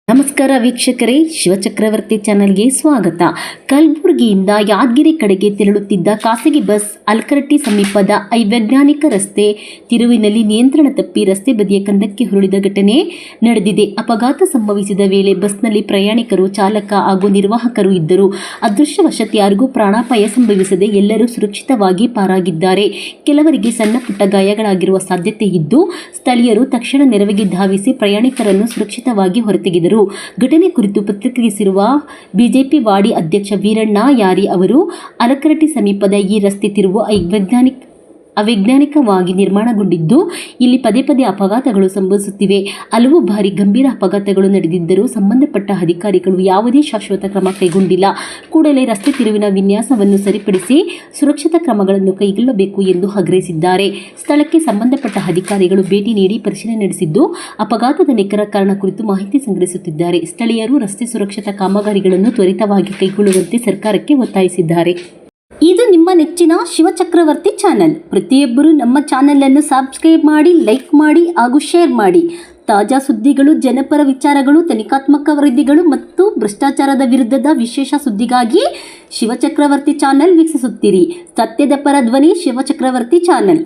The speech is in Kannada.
ನಮಸ್ಕಾರ ವೀಕ್ಷಕರೇ, ಶಿವಚಕ್ರವರ್ತಿ ಚಾನೆಲ್ಗೆ ಸ್ವಾಗತ. ಕಲಬುರಗಿಯಿಂದ ಯಾದಗಿರಿ ಕಡೆಗೆ ತೆರಳುತ್ತಿದ್ದ ಖಾಸಗಿ ಬಸ್ ಅಲ್ಕರಟ್ಟಿ ಸಮೀಪದ ಅವೈಜ್ಞಾನಿಕ ರಸ್ತೆ ತಿರುವಿನಲ್ಲಿ ನಿಯಂತ್ರಣ ತಪ್ಪಿ ರಸ್ತೆ ಬದಿಯ ಕಂದಕ್ಕೆ ಹೊರಳಿದ ಘಟನೆ ನಡೆದಿದೆ. ಅಪಘಾತ ಸಂಭವಿಸಿದ ವೇಳೆ ಬಸ್ನಲ್ಲಿ ಪ್ರಯಾಣಿಕರು, ಚಾಲಕ ಹಾಗೂ ನಿರ್ವಾಹಕರು ಇದ್ದರು. ಅದೃಷ್ಟವಶಾತ್ ಯಾರಿಗೂ ಪ್ರಾಣಾಪಾಯ ಸಂಭವಿಸದೆ ಎಲ್ಲರೂ ಸುರಕ್ಷಿತವಾಗಿ ಪಾರಾಗಿದ್ದಾರೆ. ಕೆಲವರಿಗೆ ಸಣ್ಣ ಪುಟ್ಟ ಗಾಯಗಳಾಗಿರುವ ಸಾಧ್ಯತೆ ಇದ್ದು, ಸ್ಥಳೀಯರು ತಕ್ಷಣ ನೆರವಿಗೆ ಧಾವಿಸಿ ಪ್ರಯಾಣಿಕರನ್ನು ಸುರಕ್ಷಿತವಾಗಿ ಹೊರತೆಗೆದರು. ಘಟನೆ ಕುರಿತು ಪ್ರತಿಕ್ರಿಯಿಸಿರುವ ಬಿಜೆಪಿ ವಾಡಿ ಅಧ್ಯಕ್ಷ ವೀರಣ್ಣ ಯಾರಿ ಅವರು, ಅಲಕರಟ್ಟಿ ಸಮೀಪದ ಈ ರಸ್ತೆ ತಿರುವು ಅವೈಜ್ಞಾನಿಕವಾಗಿ ನಿರ್ಮಾಣಗೊಂಡಿದ್ದು, ಇಲ್ಲಿ ಪದೇ ಪದೇ ಅಪಘಾತಗಳು ಸಂಭವಿಸುತ್ತಿವೆ. ಹಲವು ಬಾರಿ ಗಂಭೀರ ಅಪಘಾತಗಳು ನಡೆದಿದ್ದರೂ ಸಂಬಂಧಪಟ್ಟ ಅಧಿಕಾರಿಗಳು ಯಾವುದೇ ಶಾಶ್ವತ ಕ್ರಮ ಕೈಗೊಂಡಿಲ್ಲ. ಕೂಡಲೇ ರಸ್ತೆ ತಿರುವಿನ ವಿನ್ಯಾಸವನ್ನು ಸರಿಪಡಿಸಿ ಸುರಕ್ಷತಾ ಕ್ರಮಗಳನ್ನು ಕೈಗೊಳ್ಳಬೇಕು ಎಂದು ಆಗ್ರಹಿಸಿದ್ದಾರೆ. ಸ್ಥಳಕ್ಕೆ ಸಂಬಂಧಪಟ್ಟ ಅಧಿಕಾರಿಗಳು ಭೇಟಿ ನೀಡಿ ಪರಿಶೀಲನೆ ನಡೆಸಿದ್ದು, ಅಪಘಾತದ ನಿಖರ ಕಾರಣ ಕುರಿತು ಮಾಹಿತಿ ಸಂಗ್ರಹಿಸುತ್ತಿದ್ದಾರೆ. ಸ್ಥಳೀಯರು ರಸ್ತೆ ಸುರಕ್ಷತಾ ಕಾಮಗಾರಿಗಳನ್ನು ತ್ವರಿತವಾಗಿ ಕೈಗೊಳ್ಳುವಂತೆ ಸರ್ಕಾರಕ್ಕೆ ಒತ್ತಾಯಿಸಿದ್ದಾರೆ. ಇದು ನಿಮ್ಮ ನೆಚ್ಚಿನ ಶಿವಚಕ್ರವರ್ತಿ ಚಾನೆಲ್. ಪ್ರತಿಯೊಬ್ಬರು ನಮ್ಮ ಚಾನೆಲ್ ಅನ್ನು ಸಬ್ಸ್ಕ್ರೈಬ್ ಮಾಡಿ, ಲೈಕ್ ಮಾಡಿ ಹಾಗೂ ಶೇರ್ ಮಾಡಿ. ತಾಜಾ ಸುದ್ದಿಗಳು, ಜನಪರ ವಿಚಾರಗಳು, ತನಿಖಾತ್ಮಕ ವರದಿಗಳು ಮತ್ತು ಭ್ರಷ್ಟಾಚಾರದ ವಿರುದ್ಧದ ವಿಶೇಷ ಸುದ್ದಿಗಾಗಿ ಶಿವಚಕ್ರವರ್ತಿ ಚಾನೆಲ್ ವೀಕ್ಷಿಸುತ್ತೀರಿ. ಸತ್ಯದ ಪರ ಧ್ವನಿ ಶಿವಚಕ್ರವರ್ತಿ ಚಾನೆಲ್.